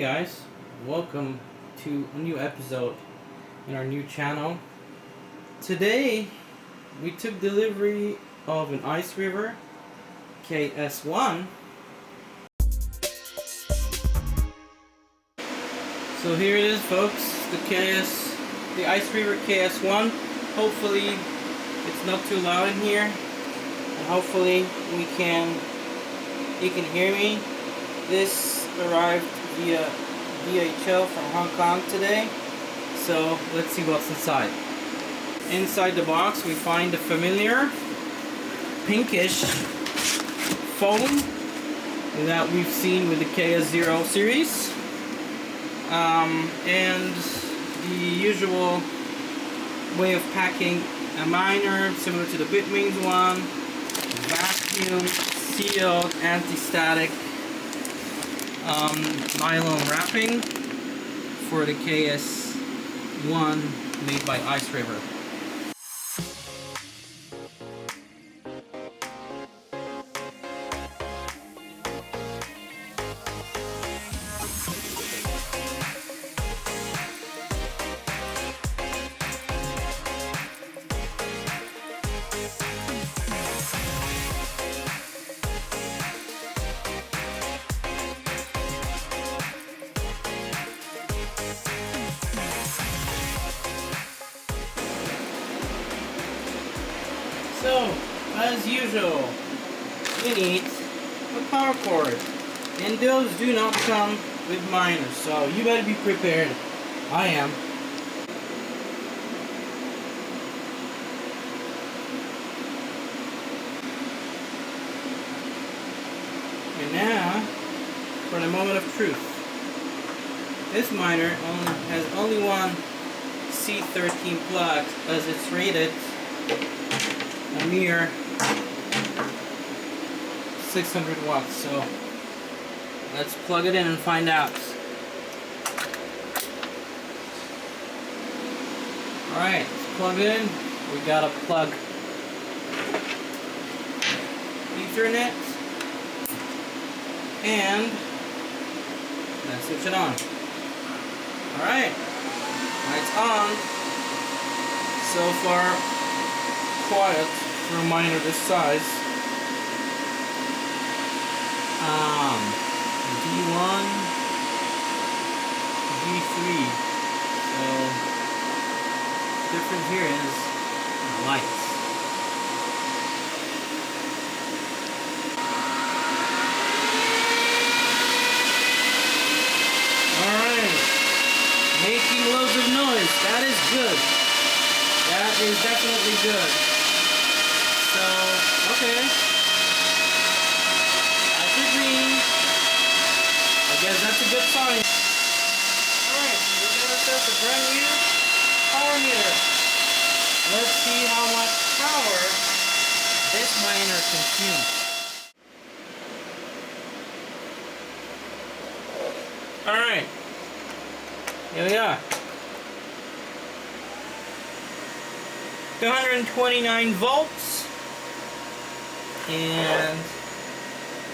guys, welcome to a new episode in our new channel. Today we took delivery of an Iceriver KS1. So here it is, folks, the Iceriver KS1. Hopefully it's not too loud in here, and hopefully you can hear me. This arrived via DHL from Hong Kong today, so let's see what's inside. Inside the box we find the familiar pinkish foam that we've seen with the KS0 series, and the usual way of packing a miner similar to the Bitwings one, vacuum sealed anti-static nylon wrapping for the KS1 made by Iceriver. So, as usual, you need a power cord, and those do not come with miners, so you better be prepared. I am. And now, for the moment of truth. This miner has only one C13 plug, as it's rated a mere 600 watts, so let's plug it in and find out. Alright, let's plug it in. We gotta plug Ethernet and let's switch it on. Alright, lights on. So far quiet for a miner this size. D1, D3. So difference here is the lights. Alright. Making loads of noise. That is good. That is definitely good. So, okay. That's a green. I guess that's a good sign. Alright, we got ourselves a brand new power meter. Let's see how much power this miner consumes. Alright. Here we are. 229 volts, and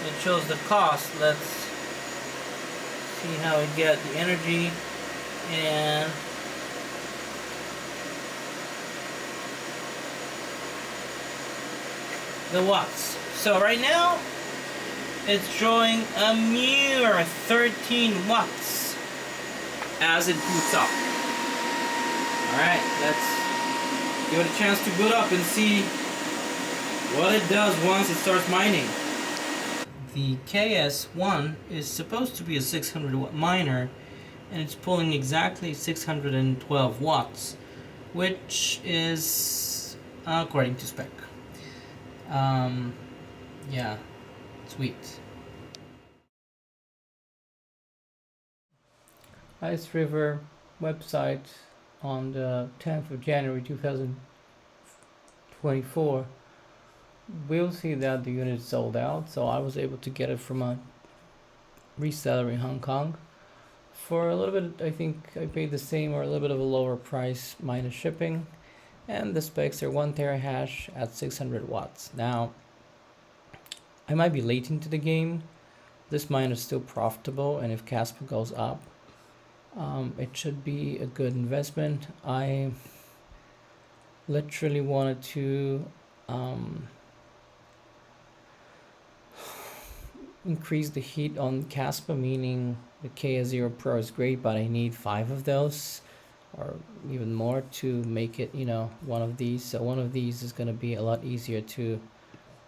it shows the cost. Let's see how we get the energy and the watts. So right now it's showing a mere 13 watts as it boots up. Alright, let's give it a chance to boot up and see what it does once it starts mining. The KS1 is supposed to be a 600 watt miner, and it's pulling exactly 612 watts, which is according to spec. Yeah, sweet. Iceriver website on the 10th of January 2024, we'll see that the unit sold out, so I was able to get it from a reseller in Hong Kong for a little bit. I think I paid the same or a little bit of a lower price minus shipping, and the specs are 1 terahash at 600 watts. Now, I might be late into the game. this miner is still profitable, and if Casper goes up, it should be a good investment. I literally wanted to increase the heat on Casper, meaning the KS0 Pro is great, but I need 5 of those or even more to make it, you know, one of these. So one of these is going to be a lot easier to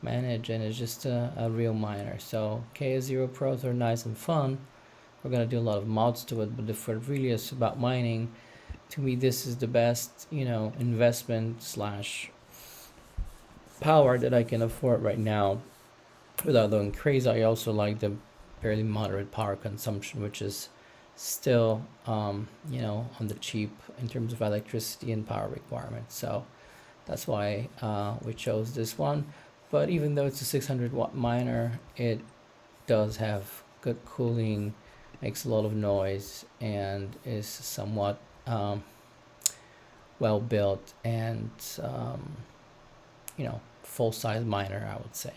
manage, and it's just a real miner. So KS0 Pros are nice and fun. We're going to do a lot of mods to it, but if it really is about mining, to me this is the best, you know, investment slash power that I can afford right now without going crazy. I also like the fairly moderate power consumption, which is still you know, on the cheap in terms of electricity and power requirements. So that's why we chose this one. But even though it's a 600 watt miner, it does have good cooling, makes a lot of noise, and is somewhat well built and you know, full size miner, I would say.